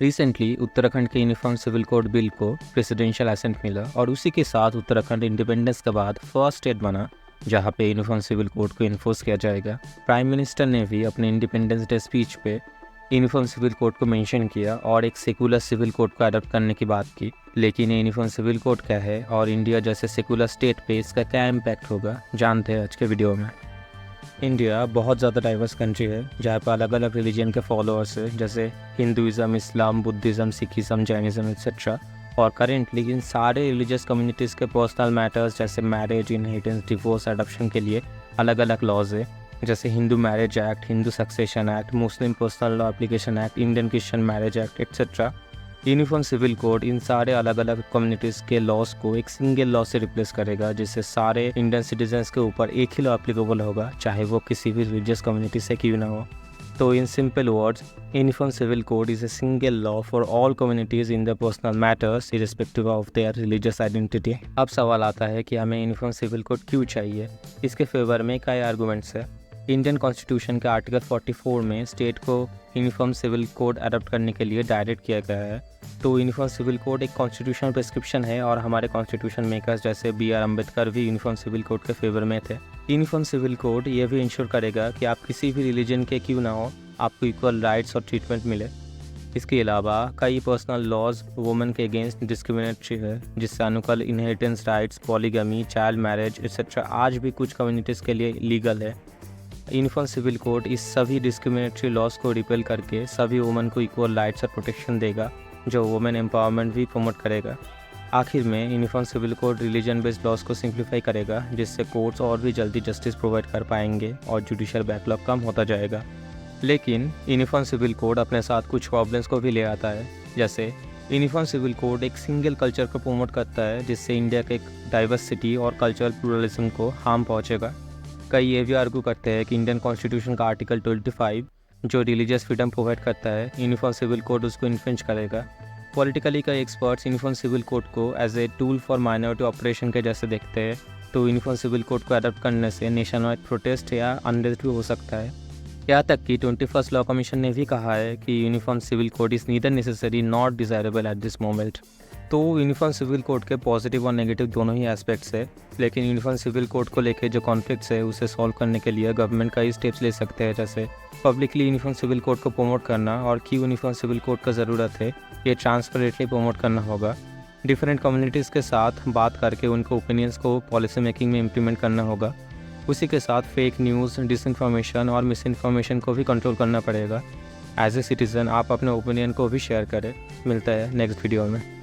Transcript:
Recently Uttarakhand के uniform civil code bill को presidential ascent मिला और उसी के साथ उत्तराखंड इंडिपेंडेंस के बाद फर्स्ट स्टेट बना जहां पे यूनिफॉर्म सिविल कोड को इन्फोर्स किया जाएगा। प्राइम मिनिस्टर ने भी अपने इंडिपेंडेंस डे स्पीच पे यूनिफॉर्म सिविल कोड को मेंशन किया और एक सेकुलर सिविल कोड को अडॉप्ट करने की बात की। लेकिन ये यूनिफॉर्म सिविल कोड क्या है और इंडिया जैसे सेकुलर स्टेट पे इसका क्या इम्पैक्ट होगा, जानते हैं आज के वीडियो में। इंडिया बहुत ज़्यादा डाइवर्स कंट्री है जहाँ पर अलग अलग रिलीजन के फॉलोअर्स हैं, जैसे हिंदुज़म, इस्लाम, बुद्धिज़्म, सिखिज़म, जैनिज़म एक्सेट्रा। और करेंटली इन सारे रिलीजियस कम्युनिटीज़ के पर्सनल मैटर्स जैसे मैरिज, इनहेरिटेंस, डिवोर्स, अडॉप्शन के लिए अलग अलग लॉज है, जैसे Hindu marriage act, Hindu succession act, Muslim personal law application act, Indian Christian marriage act etcetera. Uniform civil code इन सारे अलग अलग कम्युनिटीज़ के लॉस को एक सिंगल लॉ से रिप्लेस करेगा, जिससे सारे इंडियन सिटीजन्स के ऊपर एक ही लॉ एप्लीकेबल होगा, चाहे वो किसी भी रिलीजियस कम्युनिटी से क्यों ना हो। तो in simple words, uniform civil code is a single law for all communities in the personal matters irrespective of their religious identity. अब सवाल आता है कि हमें यूनिफॉर्म सिविल कोड क्यों चाहिए। इसके फेवर में कई आर्गूमेंट्स है। इंडियन कॉन्स्टिट्यूशन के आर्टिकल 44 में स्टेट को यूनिफॉर्म सिविल कोड अडॉप्ट करने के लिए डायरेक्ट किया गया है। तो यूनिफॉर्म सिविल कोड एक कॉन्स्टिट्यूशनल प्रिस्क्रिप्शन है और हमारे कॉन्स्टिट्यूशन मेकर्स जैसे B.R. अम्बेडकर भी यूनिफॉर्म सिविल कोड के फेवर में थे। यूनिफॉर्म सिविल कोड ये भी इंश्योर करेगा कि आप किसी भी रिलीजन के क्यों ना हो, आपको इक्वल राइट्स और ट्रीटमेंट मिले। इसके अलावा कई पर्सनल लॉज वुमेन के अगेंस्ट डिस्क्रिमिनेटरी है, जिससे अनुकूल inheritance rights, polygamy, child marriage etcetera आज भी कुछ कम्युनिटीज़ के लिए लीगल है। यूनिफॉर्म सिविल कोड इस सभी डिस्क्रिमिनेटरी लॉज को रिपेल करके सभी वुमेन को इक्वल राइट्स और प्रोटेक्शन देगा, जो वुमेन एम्पावरमेंट भी प्रमोट करेगा। आखिर में uniform civil code religion based laws को सिंप्लीफाई करेगा, जिससे कोर्ट्स और भी जल्दी जस्टिस प्रोवाइड कर पाएंगे और जुडिशियल बैकलॉग कम होता जाएगा। लेकिन यूनिफॉर्म सिविल कोड अपने साथ कुछ प्रॉब्लम्स को भी ले आता है, जैसे यूनिफॉर्म सिविल कोड एक सिंगल कल्चर को प्रमोट करता है, जिससे इंडिया के डाइवर्सिटी और कल्चरल प्लुरलिज्म को हार्म पहुँचेगा। कई ये भी आर्गू करते हैं कि इंडियन कॉन्स्टिट्यूशन का आर्टिकल 25 जो रिलीजियस फ्रीडम प्रोवाइड करता है, यूनिफॉर्म सिविल कोड उसको इन्फ्रिंज करेगा। पॉलिटिकली कई एक्सपर्ट्स यूनिफॉर्म सिविल कोड को as a tool for minority operation के जैसे देखते हैं। तो यूनिफॉर्म सिविल कोड को अडॉप्ट करने से नेशन वाइड प्रोटेस्ट या अनरेस्ट भी हो सकता है। यहाँ तक कि 21st लॉ कमीशन ने भी कहा है कि uniform civil code is neither necessary not desirable at this moment. तो यूनिफॉर्म सिविल कोड के पॉजिटिव और नेगेटिव दोनों ही एस्पेक्ट्स है, लेकिन यूनिफॉर्म सिविल कोड को लेके जो कॉन्फ्लिक्ट्स है उसे सॉल्व करने के लिए गवर्नमेंट कई स्टेप्स ले सकते हैं, जैसे पब्लिकली यूनिफॉर्म सिविल कोड को प्रमोट करना और क्यों यूनिफॉर्म सिविल कोड का ज़रूरत है ये ट्रांसपेरेंटली प्रमोट करना होगा। डिफरेंट कम्युनिटीज़ के साथ बात करके उनको ओपिनियंस को पॉलिसी मेकिंग में इम्प्लीमेंट करना होगा। उसी के साथ फेक न्यूज़, डिसइंफॉर्मेशन और मिस इन्फॉर्मेशन को भी कंट्रोल करना पड़ेगा। एज ए सिटीज़न आप अपने ओपिनियन को भी शेयर करें। मिलता है नेक्स्ट वीडियो में।